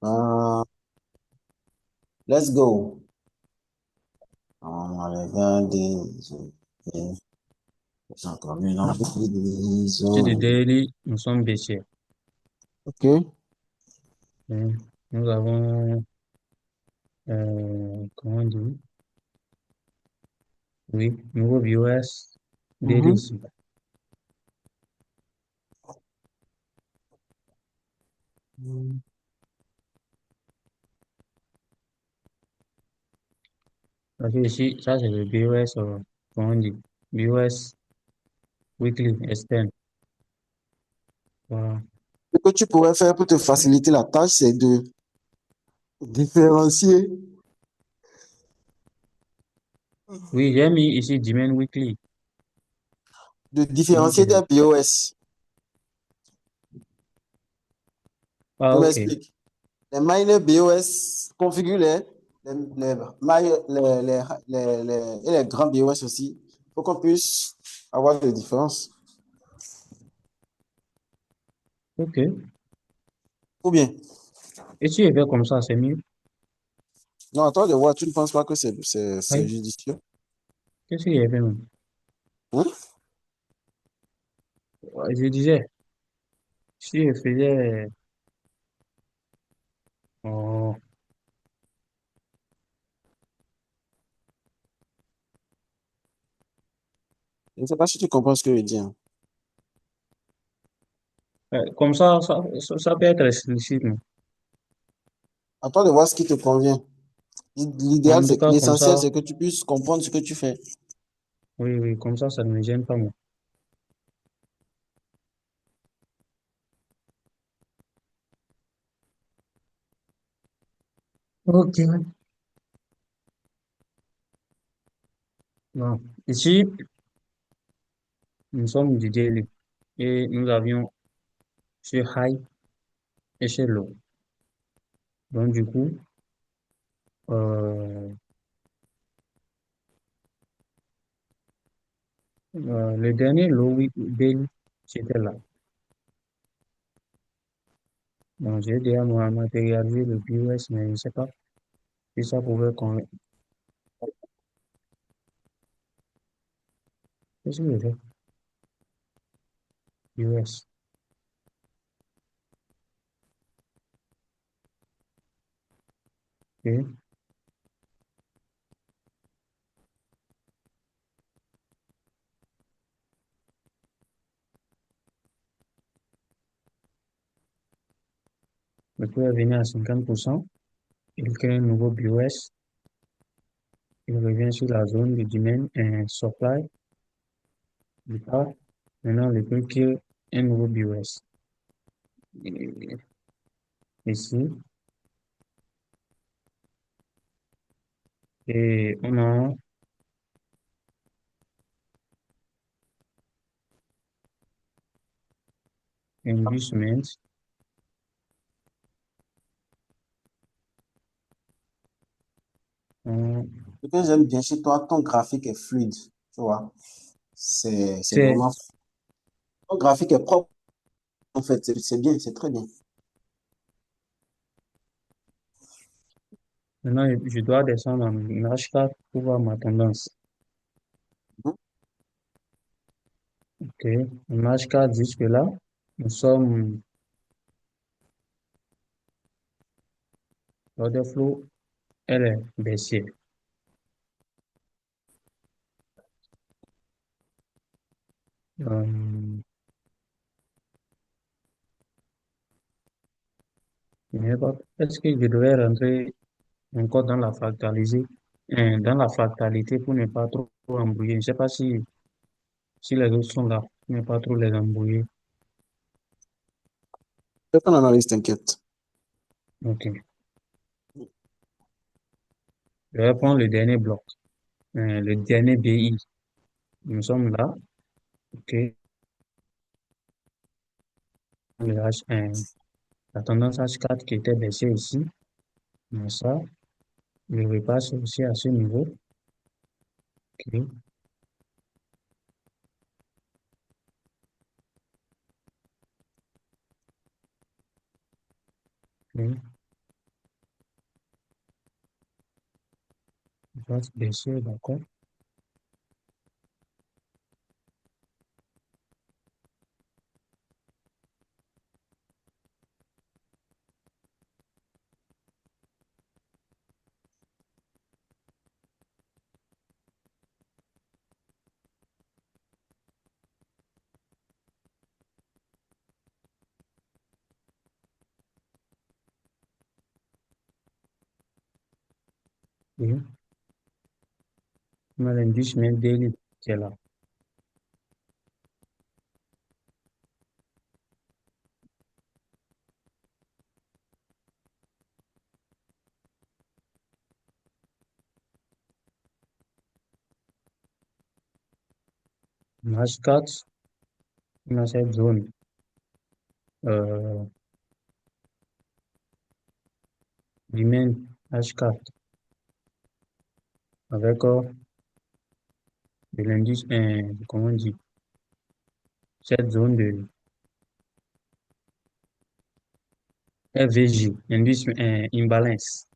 Euh, let's go. On va regarder. J'ai encore une entreprise. Chez de Daily, nous sommes baissiers. Ok. Hein. Nous avons, comment on dit? Oui, nouveau BOS Daily Mhm. ici. Parce que ici, ça c'est le BOS, comment on dit? BOS Weekly Extend. Voilà. Ce que tu pourrais faire pour te faciliter la tâche, c'est de différencier, Oui, j'ai mis ici Demand Weekly. de Non, différencier des POS. ah, Je ok. m'explique. Les minor BOS configurent et les grands BOS aussi pour qu'on puisse avoir des différences. Ok. Ou bien, Et si je fais comme ça, c'est mieux. non, à toi de voir, tu ne penses pas que c'est Oui, judicieux? qu'est-ce que j'ai fait même? Hein? Ouais, je disais, si je faisais, oh, Je ne sais pas si tu comprends ce que je dis, hein. comme ça peut être explicite, non? À toi de voir ce qui te convient. L'idéal, En tout cas, comme l'essentiel, ça, c'est que tu puisses comprendre ce que tu fais. oui, oui, comme ça ne me gêne pas, moi. Ok. Bon. Ici, nous sommes du daily et nous avions chez high et chez low. Donc, du coup, euh, le dernier low daily, c'était là. Donc, j'ai déjà matérialisé le POS, mais je ne sais pas si ça pouvait convaincre. Qu'est-ce que je fais? POS. Ok. Le prix est venu à 50%. Il crée un nouveau BOS. Il revient sur la zone de demand et supply. Il part. Maintenant, le prix crée un nouveau BOS. Ici, et on a inducement. Ce que j'aime bien chez toi, ton graphique est fluide, tu vois. C'est C'est, vraiment... Ton graphique est propre, en fait. C'est bien, c'est très bien. maintenant, je dois descendre en H4 pour voir ma tendance. Mhm. OK. En H4 jusque-là, nous sommes, l'order flow, elle est baissière. Euh, je ne sais pas, est-ce que je devrais rentrer encore dans la dans la fractalité pour ne pas trop embrouiller. Je ne sais pas si les autres sont là, pour ne pas trop les embrouiller. Fais ton analyse, t'inquiète. OK. Je vais prendre le dernier bloc, le dernier BI. Nous sommes là. OK. Le H1, la tendance H4 qui était baissée ici. Mais ça, je repasse aussi à ce niveau. OK. OK. Surface baissière, d'accord. Oui. On a l'indice daily qui est là. En H4, on a cette zone euh, domaine H4 avec de l'indice, comment on dit, cette zone de FVJ, indice imbalance.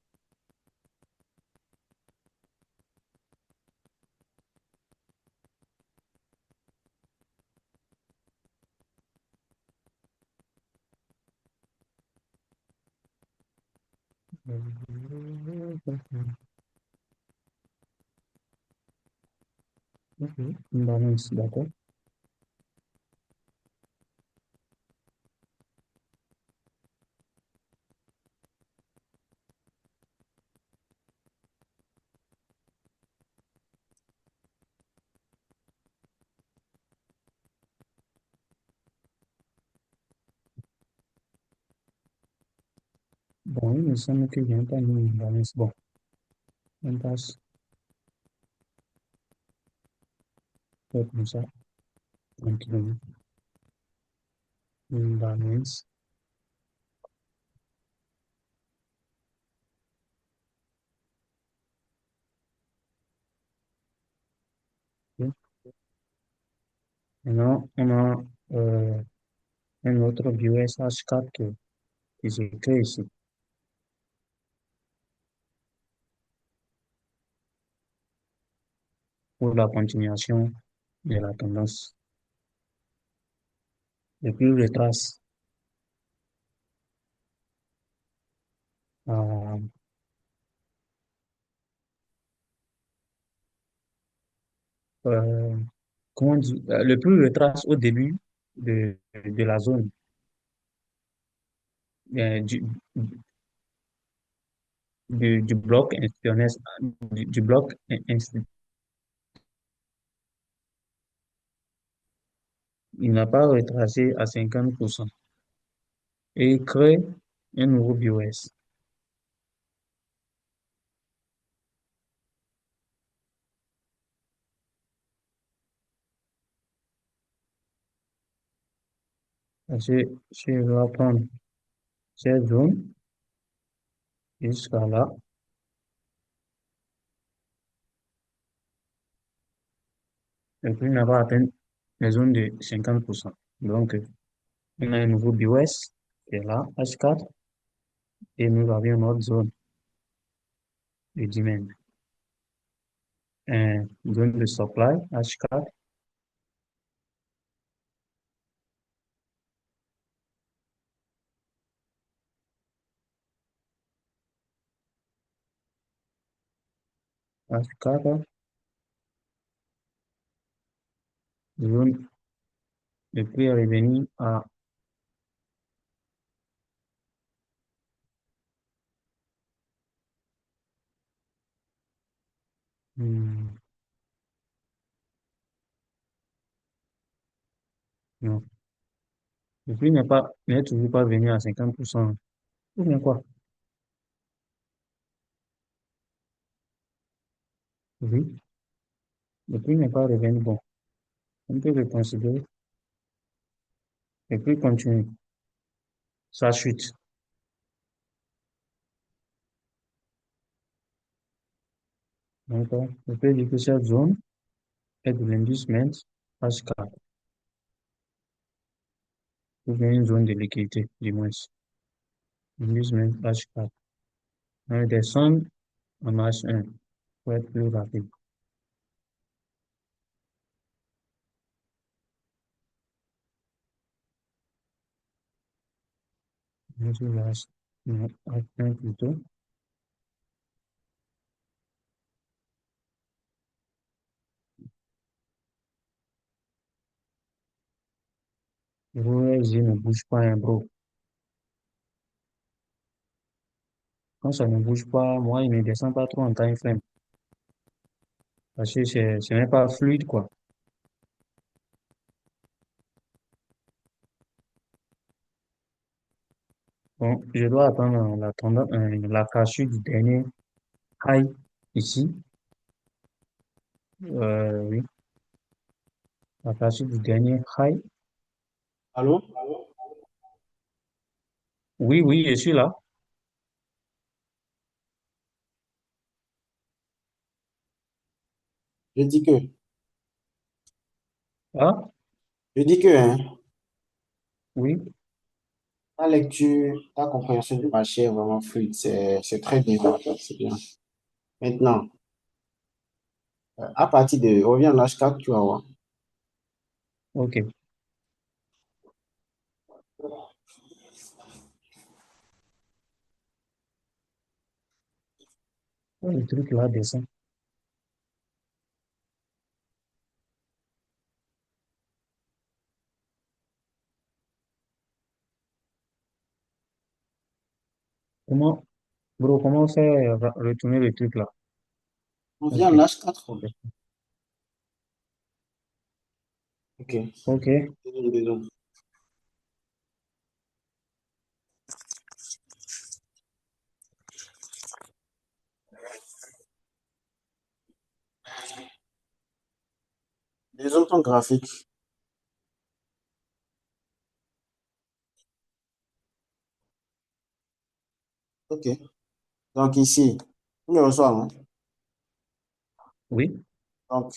Ok, imbalance, d'accord. Bon, il me semble qu'il n'y a pas une imbalance. Bon, on passe comme ça, tranquillement. Imbalance. Ok. Maintenant, on a un autre BOS H4 qui se crée ici pour la continuation de la tendance. Et puis, il retrace à, euh, comment on dit, le plus retrace au début de la zone euh, du, du bloc institutionnel, du bloc il n'a pas retracé à 50% et il crée un nouveau BOS. Je vais prendre cette zone jusqu'à là, et puis il n'a pas atteint les zones de 50%. Donc, on a un nouveau BOS qui est là, H4, et nous avions une autre zone de demand. Zone de supply, H4, H4, zone de prix est revenu à hmm, non, le prix n'est toujours pas venu à 50%. Ou bien quoi? Oui, le prix n'est pas revenu bon. On peut le considérer. Le prix continue. Ça chute. Donc, on peut dire que cette zone est de l'inducement H4, ou bien une zone de liquidité, du moins. Inducement H4. On descend en H1. pour être plus rapide. Je suis là, non, H1 plutôt. Bro, je ne bouge pas, hein, bro. Quand ça ne bouge pas, moi, il ne descend pas trop en time frame. Parce que c'est même pas fluide, quoi. Bon, je dois attendre la cassure du dernier high ici. Oui, la cassure du dernier high. Allô? Oui, oui, je suis là. Je dis que, Ah, je dis que, hein, oui, ta lecture, ta compréhension du marché est vraiment fluide. C'est très bien. C'est bien. Maintenant, à partir de, reviens en H4, tu vas voir. ok. Oh, le truc là descend. Comment, bro, comment faire retourner le truc là? Reviens Ok, en H4. ok, Ok. ok, Disons ton graphique. Ok. Donc ici, on le reçoit, non? oui, Donc,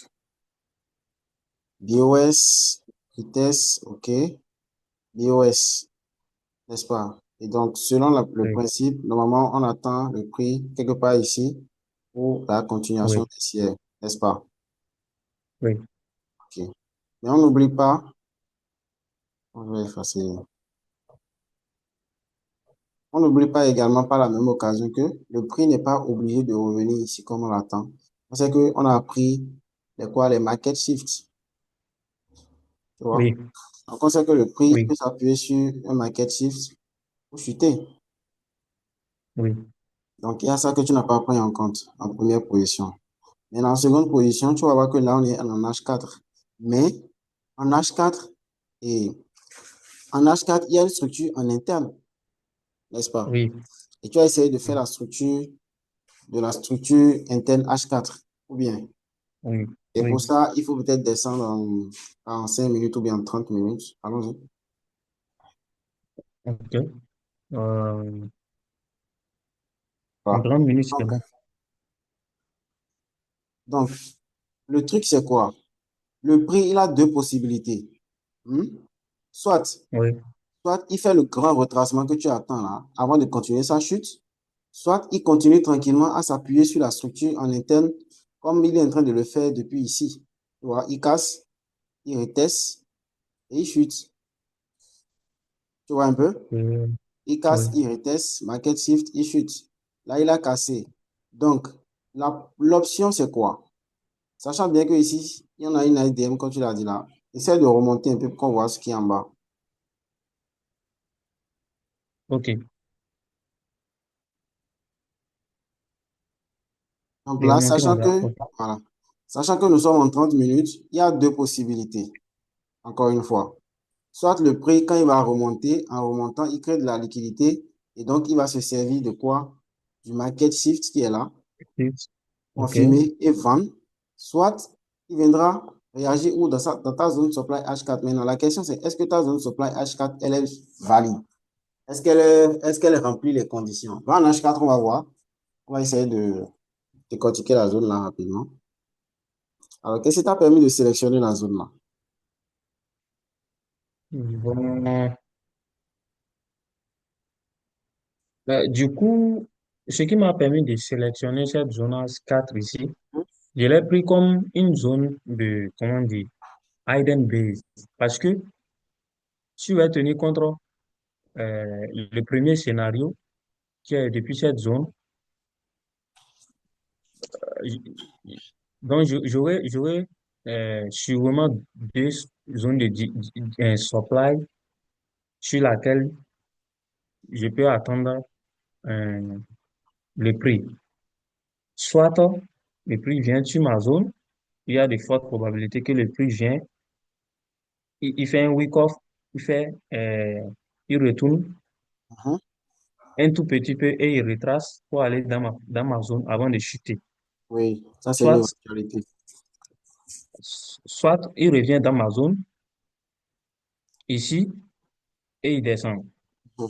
BOS, vitesse, ok. BOS, n'est-ce pas? Et donc, selon le oui, principe, normalement, on attend le prix quelque part ici pour la continuation oui, baissière, n'est-ce pas? oui, Ok. Mais on n'oublie pas, on va effacer. On n'oublie pas également par la même occasion que le prix n'est pas obligé de revenir ici comme on l'attend. C'est qu'on a pris les quoi, les market shifts, tu vois? oui, Donc, on sait que le prix oui, peut s'appuyer sur un market shift pour chuter. oui, Donc, il y a ça que tu n'as pas pris en compte en première position. Mais en seconde position, tu vas voir que là, on est en H4. Mais en H4, et en H4, il y a une structure en interne, n'est-ce pas? oui, Et tu as essayé de faire la structure de la structure interne H4. Ou bien. oui, Et pour oui, ça, il faut peut-être descendre en 5 minutes ou bien en 30 minutes. Allons-y. ok. Euh, en Voilà. 30 minutes, c'est Donc, bon. donc, le truc, c'est quoi? Le prix, il a deux possibilités. Hmm? Soit Oui, Soit il fait le grand retracement que tu attends là, avant de continuer sa chute, soit il continue tranquillement à s'appuyer sur la structure en interne, comme il est en train de le faire depuis ici. Tu vois, il casse, il reteste et il chute. Tu vois un peu? euh, Il oui, casse, il reteste, market shift, il chute. Là, il a cassé. Donc, l'option, c'est quoi? Sachant bien que ici, il y en a une IDM, comme tu l'as dit là. Essaie de remonter un peu pour qu'on voit ce qui est en bas. ok. Donc Et là, remonter en bas. Ok. voilà, sachant que nous sommes en 30 minutes, il y a deux possibilités, encore une fois. Soit le prix, quand il va remonter, en remontant, il crée de la liquidité et donc il va se servir de quoi? Du market shift qui est là, Ok. confirmer et vendre. Soit il viendra réagir ou dans ta zone supply H4. Maintenant, la question c'est est-ce que ta zone supply H4, elle est valide? Est-ce qu'elle remplit les conditions? Va en H4, on va voir. On va essayer de décortiquer la zone là rapidement. Alors, qu'est-ce qui t'a permis de sélectionner la zone là? Bon. Du coup, ce qui m'a permis de sélectionner cette zone 4 ici, Je l'ai pris comme une zone de, comment dire, hidden base. Parce que si tu vas tenir compte le premier scénario, qui est depuis cette zone, donc j'aurais sûrement deux zones de supply sur laquelle je peux attendre euh, le prix. Soit le prix vient sur ma zone, il y a de fortes probabilités que le prix vient, il fait un week-off, il fait, il retourne Mhm. un tout petit peu et il retrace pour aller dans ma zone avant de chuter. Oui, ça c'est une Soit, éventualité. soit il revient dans ma zone ici et il descend. Mhm.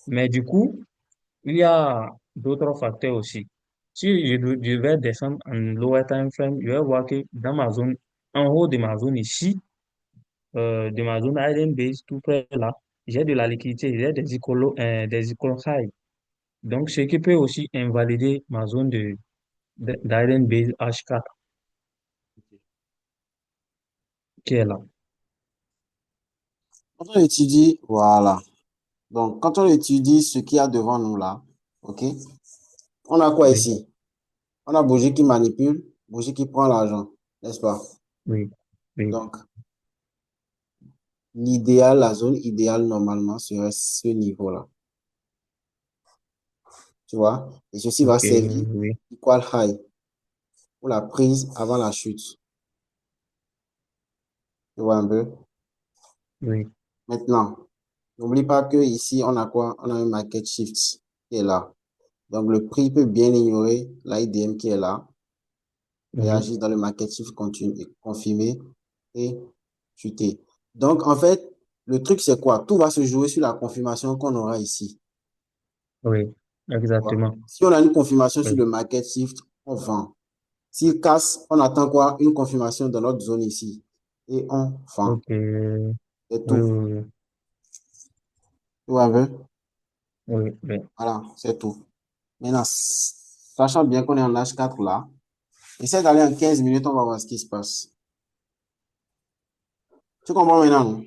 Mais du coup, il y a d'autres facteurs aussi. Si je vais descendre en lower time frame, je vais voir que dans ma zone, en haut de ma zone ici, de ma zone Island Base, tout près là, j'ai de la liquidité, j'ai des écolos high. Donc, ce qui peut aussi invalider ma zone d'Island Base H4 qui est là. Quand on étudie, voilà. Donc, quand on étudie ce qu'il y a devant nous là, OK, on a quoi Oui, ici? On a Bougie qui manipule, Bougie qui prend l'argent, n'est-ce pas? oui, oui. Donc, l'idéal, la zone idéale normalement serait ce niveau-là. Tu vois? Et ceci va Ok, servir oui, equal high pour la prise avant la chute. Tu vois un peu? oui. Maintenant, n'oublie pas que ici, on a quoi? On a un market shift qui est là. Donc, le prix peut bien ignorer l'IDM qui est là, Oui, réagir dans le market shift confirmé et chuter. Donc, en fait, le truc, c'est quoi? Tout va se jouer sur la confirmation qu'on aura ici. oui, Tu vois? exactement. Si on a une confirmation sur Oui, le market shift, on vend. S'il casse, on attend quoi? Une confirmation dans notre zone ici. Et on vend. ok, oui, C'est oui, tout. oui, Tu vois un peu? oui, oui. Voilà, c'est tout. Maintenant, sachant bien qu'on est en H4 là, essaie d'aller en 15 minutes, on va voir ce qui se passe. Tu comprends maintenant, non?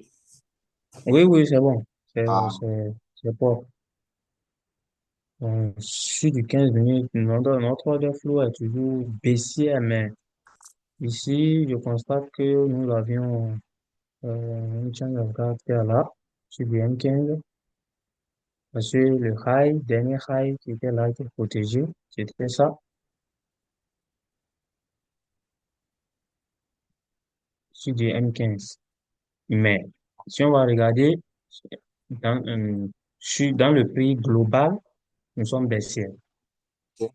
Oui, oui, c'est bon. Ah, C'est pas. Sur du 15 minutes, notre order flow est toujours baissière, mais ici, je constate que nous avions une change of guard qui est là, sur du M15, parce que le high, dernier high qui était là, qui est protégé, c'était ça, sur du M15. Mais si on va regarder dans, dans le prix global, nous sommes baissiers. ok.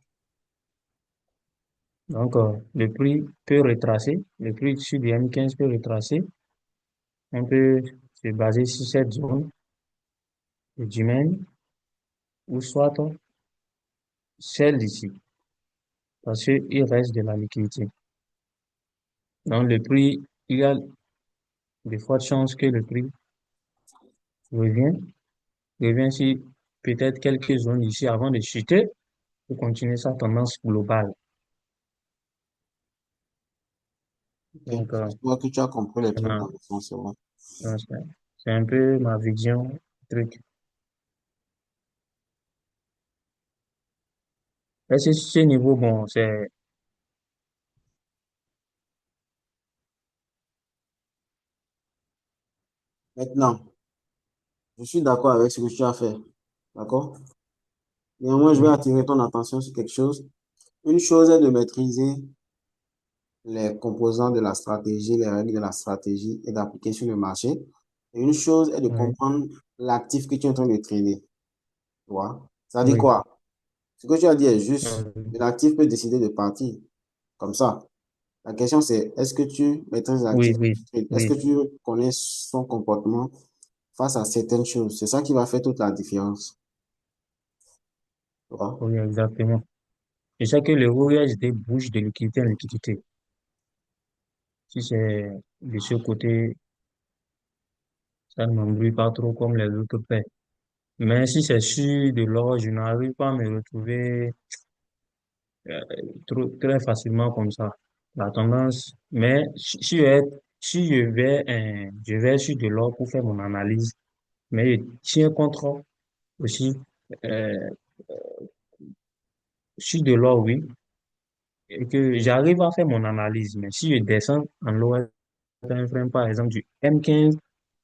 Donc, le prix peut retracer, le prix sur du M15 peut retracer. On peut se baser sur cette zone du Maine ou soit celle d'ici, parce qu'il reste de la liquidité. Donc, le prix, il y a de fortes chances que le prix revienne, revienne sur peut-être quelques zones ici avant de chuter pour continuer sa tendance globale. Ok. Donc, Je vois que tu as compris les c'est trucs ma- dans le sens, c'est bon. c'est un peu ma vision du truc. Et c'est ce niveau, bon, c'est, Maintenant, je suis d'accord avec ce que tu as fait. D'accord? Néanmoins, je vais oui, attirer ton attention sur quelque chose. Une chose est de maîtriser les composants de la stratégie, les règles de la stratégie et d'appliquer sur le marché. Et une chose est de oui, comprendre l'actif que tu es en train de trader. Tu vois? Ça dit oui, quoi? Ce que tu as dit est juste. euh, L'actif peut décider de partir. Comme ça. La question, c'est est-ce que tu maîtrises oui, l'actif que oui, tu trades? Est-ce que oui, tu connais son comportement face à certaines choses? C'est ça qui va faire toute la différence. Tu vois? oui, exactement. Je sais que le USD bouge de liquidité en liquidité. Si c'est de ce côté, ça ne m'embrouille pas trop comme les autres paires. Mais si c'est sur de l'or, je n'arrive pas à me retrouver trop, très facilement comme ça. la tendance. Mais si je vais sur de l'or pour faire mon analyse, mais je tiens compte aussi, euh, sur de l'or, oui, et que j'arrive à faire mon analyse. Mais si je descends en lower time frame, par exemple, du M15,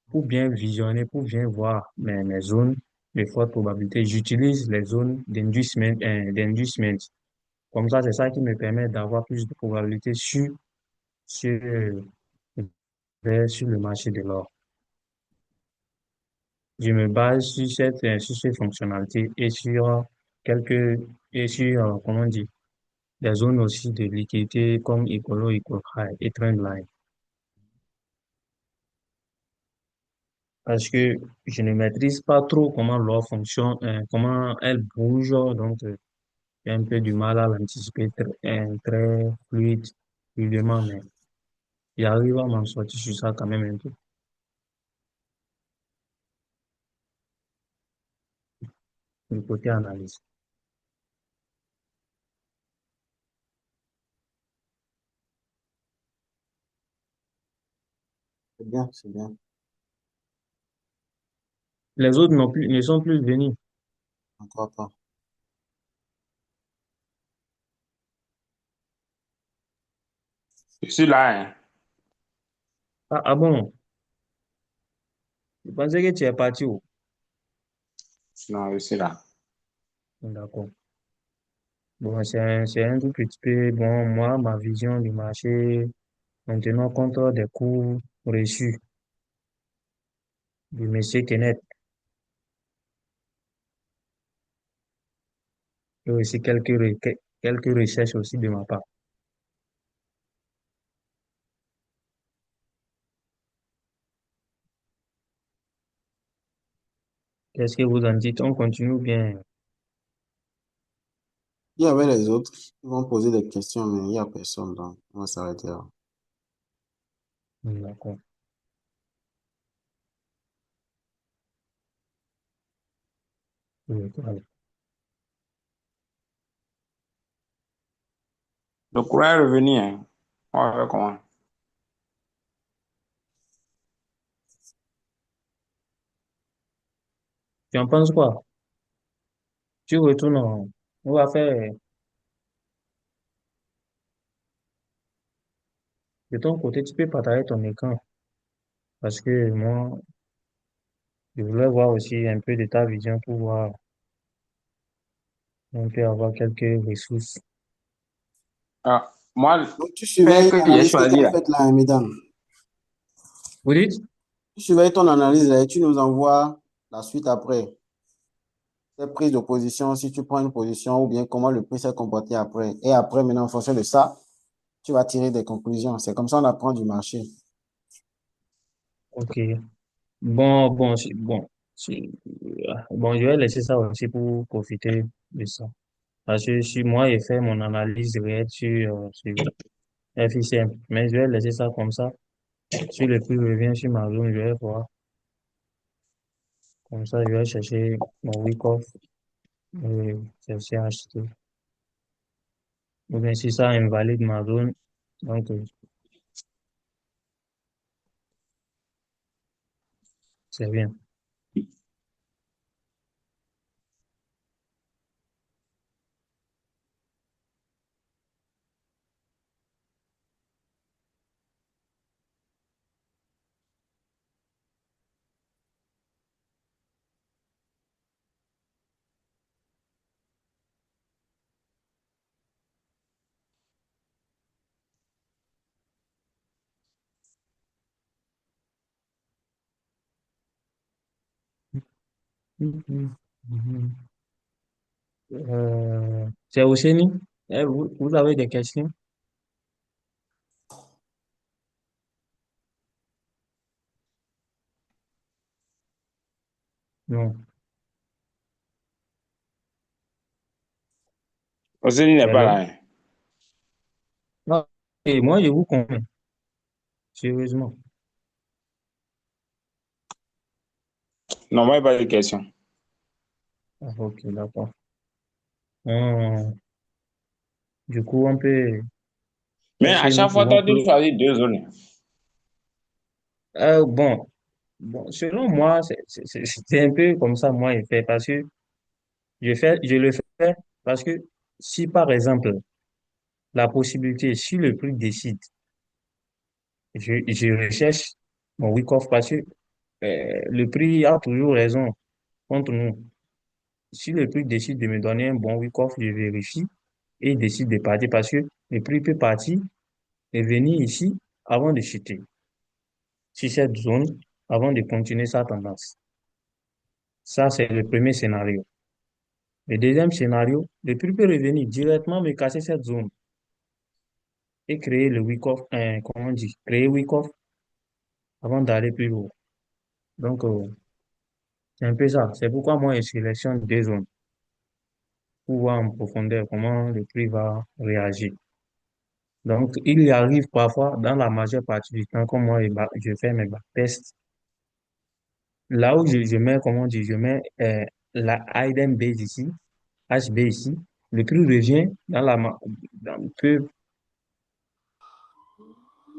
pour bien visionner, pour bien voir mes zones de forte probabilité, j'utilise les zones d'inducement. Comme ça, c'est ça qui me permet d'avoir plus de probabilité sur, sur le marché de l'or. Je me base sur ces fonctionnalités et sur quelques, et sur, comment on dit, des zones aussi de liquidité comme Ecolo, High et Trendline. Parce que je ne maîtrise pas trop comment l'or fonctionne, comment elle bouge, donc j'ai un peu du mal à l'anticiper très fluide, fluidement, mais j'arrive à m'en sortir sur ça quand même un peu, du côté analyse. C'est bien, c'est bien. Les autres non plus, ne sont plus venus. Encore pas. Je suis là, hein. Ah, ah bon, je pensais que tu es parti où? Non, je suis là. D'accord. Bon, c'est un tout petit peu, bon, moi, ma vision du marché, en tenant compte des coûts reçus du monsieur Kenneth, et aussi quelques recherches aussi de ma part. Qu'est-ce que vous en dites? On continue bien. Il y avait les autres qui vont poser des questions, mais il n'y a personne, donc on va s'arrêter là. D'accord. Oui, voilà. Le courant est revenu, hein. On va faire comment? Tu en penses quoi? Tu retournes, on va faire de ton côté, tu peux partager ton écran parce que moi, je voulais voir aussi un peu de ta vision pour voir un peu avoir quelques ressources. Ah, moi, Donc, tu fait surveilles que j'ai l'analyse que tu choisi as là. faite là, mesdames. Vous dites? Tu surveilles ton analyse là et tu nous envoies la suite après. Tes prises de position, si tu prends une position ou bien comment le prix s'est comporté après. Et après, maintenant, en fonction de ça, tu vas tirer des conclusions. C'est comme ça on apprend du marché. Ok. Bon, bon, je vais laisser ça aussi pour profiter de ça. Parce que si moi, j'ai fait mon analyse réelle sur FICM, mais je vais laisser ça comme ça. Si le prix revient sur ma zone, je vais voir. Comme ça, je vais chercher mon week-off et chercher à acheter. Ou bien si ça invalide ma zone, donc c'est bien. Mhm. Mhm. C'est Océanie. Vous avez des questions? Non. Oseni n'est pas là, Hello? hein. Ah, et moi, je vous comprends, sérieusement. Non, moi, il n'y a pas de question. Ah, ok, d'accord. Hum, du coup, on peut. Mais parce à que nous chaque fois, tu pouvons as que... dû choisir deux zones. Bon, bon, selon moi, c'est un peu comme ça, moi, je fais, parce que je le fais parce que si, par exemple, la possibilité, si le prix décide, je recherche mon week-off parce que le prix a toujours raison contre nous. Si le prix décide de me donner un bon week-off, je vérifie et il décide de partir parce que le prix peut partir et venir ici avant de chuter sur cette zone, avant de continuer sa tendance. Ça, c'est le premier scénario. Le deuxième scénario, le prix peut revenir directement me casser cette zone et créer le week-off, comment on dit, créer week-off avant d'aller plus haut. Donc, c'est un peu ça. C'est pourquoi moi, je sélectionne deux zones pour voir en profondeur comment le prix va réagir. Donc, il y arrive parfois, dans la majeure partie du temps, comme moi, je fais mes backtests, là où je mets, comment on dit, je mets la hidden base ici, HB ici, le prix revient dans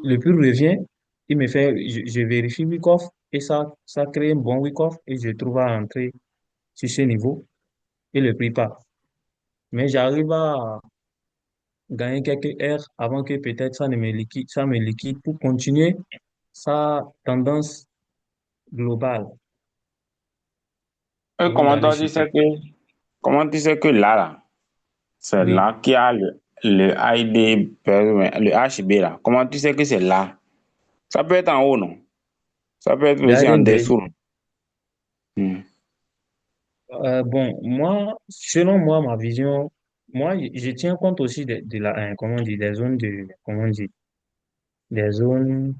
le prix revient, il me fait, je vérifie week-off et ça crée un bon week-off et je trouve à entrer sur ce niveau et le prix part. Mais j'arrive à gagner quelques heures avant que peut-être ça me liquide pour continuer sa tendance globale Et avant d'aller chuter. comment tu sais que là, c'est Oui, là qu'il y a le ID, le HB là. Comment tu sais que c'est là? Ça peut être en haut, non? Ça peut être le aussi en hidden base. dessous. Hmm. Bon, moi, selon moi, ma vision, moi, je tiens compte aussi de la, comment on dit, des zones de, comment on dit, des zones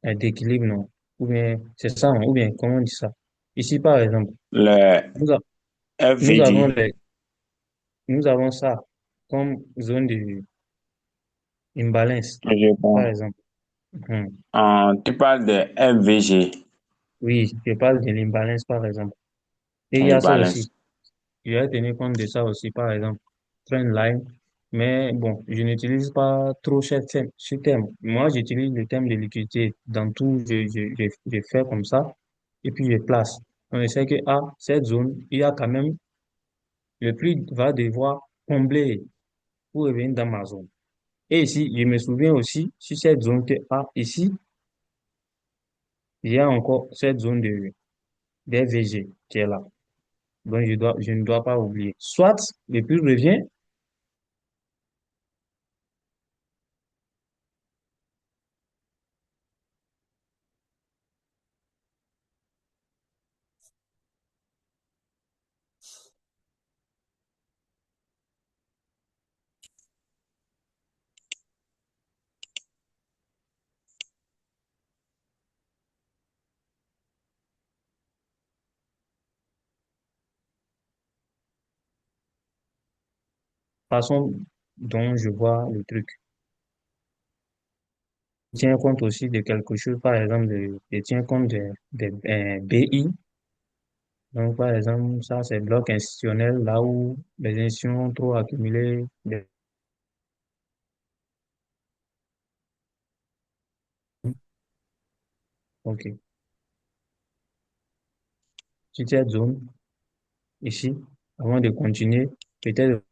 d'équilibre, non? Ou bien, c'est ça, non? Ou bien, comment on dit ça? Ici, par exemple, Le nous, a- nous avons FVD, nous avons ça comme zone de imbalance, je par pense. exemple. Mhm. Tu parles de FVG, Oui, je parle de l'imbalance, par exemple. Et il y je a ça aussi. balance. Je vais tenir compte de ça aussi, par exemple, Trendline. Mais bon, je n'utilise pas trop ce thème. Moi, j'utilise le thème de liquidité. Dans tout, je fais comme ça. Et puis, je place. On sait que, ah, cette zone, il y a quand même, le prix va devoir combler pour revenir dans ma zone. Et ici, je me souviens aussi, sur cette zone que, ah, ici, il y a encore cette zone d'FVG qui est là. Donc, je ne dois pas oublier. Soit le prix revient. Façon dont je vois le truc. Je tiens compte aussi de quelque chose, par exemple, je tiens compte de BI. Donc, par exemple, ça, c'est bloc institutionnel, là où les institutions ont trop accumulé. OK. Sur cette zone, ici, avant de continuer, peut-être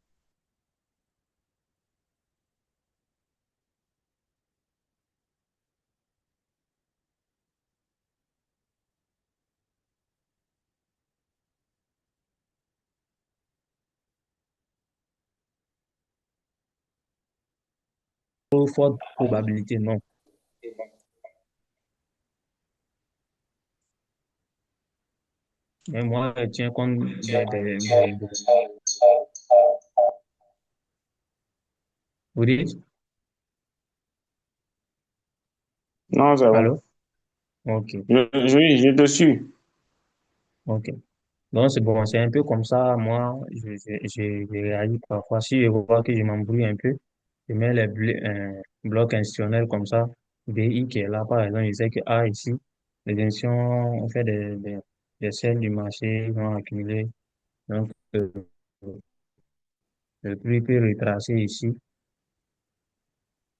trop forte probabilité, non. Mais moi, je tiens compte vous dites? Non, c'est bon. Allô? OK. Je te suis. OK. Donc, c'est bon, c'est un peu comme ça. Moi, je réagis parfois. Si je vois que je m'embrouille un peu, je mets blocs institutionnels comme ça. BI qui est là, par exemple, je sais que A ici, les institutions ont fait des selles du marché, ils ont accumulé. Donc, le prix peut retracer ici.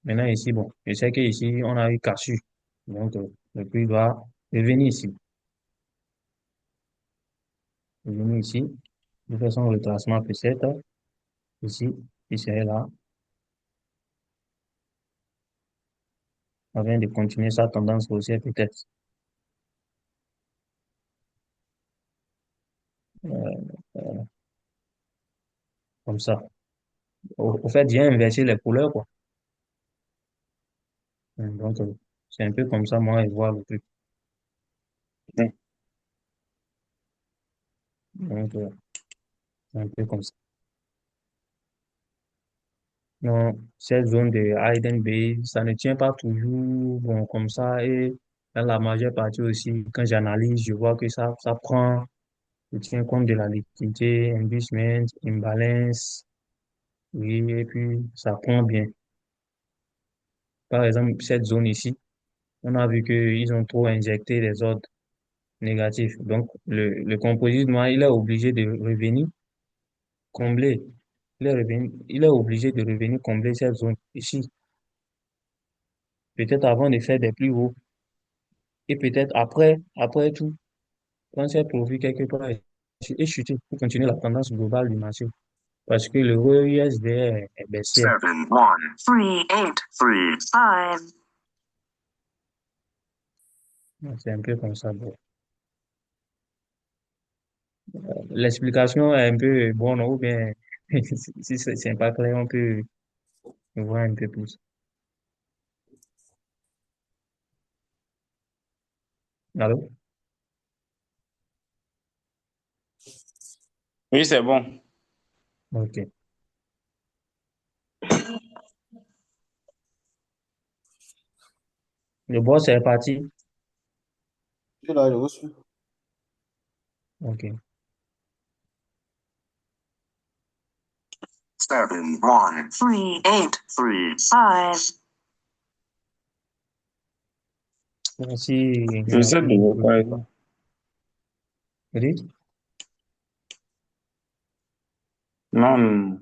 Maintenant, ici, bon, je sais qu'ici, on a eu Cassu. Donc, le prix doit revenir ici. Revenir ici. De toute façon, le tracement peut-être ici, il serait là, afin de continuer sa tendance haussière peut-être. Euh, euh, Comme ça. Au fait, j'ai inversé les couleurs, quoi. Donc, c'est un peu comme ça, moi, je vois le truc. Mhm. Donc, c'est un peu comme ça. Non, cette zone de Hayden Bay, ça ne tient pas toujours bon comme ça. Et dans la majeure partie aussi, quand j'analyse, je vois que ça prend, je tiens compte de la liquidité, inducement, imbalance, oui, et puis ça prend bien. Par exemple, cette zone ici, on a vu qu'ils ont trop injecté des ordres négatifs. Donc, le composite noir, il est obligé de revenir combler. Il est obligé de revenir combler cette zone ici. Peut-être avant de faire des plus hauts. Et peut-être après tout, quand c'est profit quelque part et chuter pour continuer la tendance globale du marché. Parce que le USD est baissier. 7138335. Donc, c'est un peu comme ça. Bon. L'explication est un peu bonne ou bien si c'est pas clair, on peut voir un peu plus. Allô? Oui, c'est bon. Ok. Le boss est parti. Je suis là, je vous suis. Ok. 7138335. Si il n'y a J'essaie de plus me de connecter. vous dites? Non, non.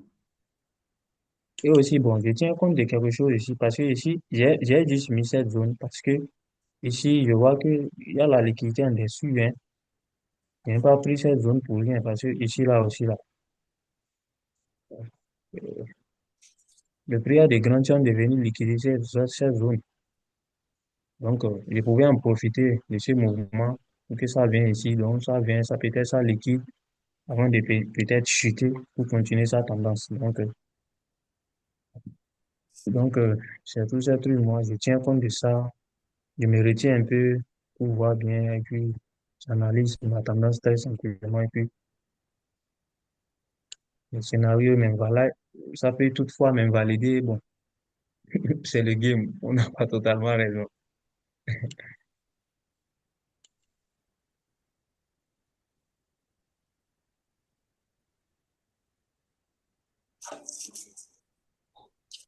Et aussi, bon, je tiens compte de quelque chose ici, parce que ici, j'ai juste mis cette zone, parce que ici, je vois que il y a la liquidité en dessous, hein. Je n'ai pas pris cette zone pour rien, parce que ici, là aussi, là, euh, le prix a de grandes chances de venir liquider cette zone. Donc, je pouvais en profiter de ce mouvement, pour que ça vient ici, donc ça vient, ça peut-être ça liquide, avant de peut-être chuter pour continuer sa tendance. Donc, c'est tout ce truc, moi, je tiens compte de ça. Je me retiens un peu pour voir bien et puis j'analyse ma tendance très simplement et puis le scénario m'invalide. Ça peut toutefois m'invalider. Bon, c'est le game. On n'a pas totalement raison.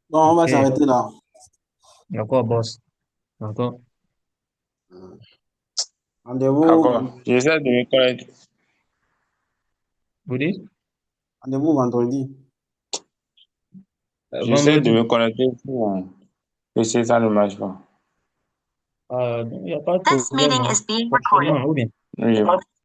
Bon, on va Ok. s'arrêter là. D'accord, boss. D'accord. D'accord. Rendez-vous, J'essaie de me connecter. Vous dites? rendez-vous vendredi. J'essaie de Vendredi. me connecter pour essayer, ça ne marche pas. Il n'y a pas de This problème, meeting hein. is being recorded. Prochainement, ou bien? Oui,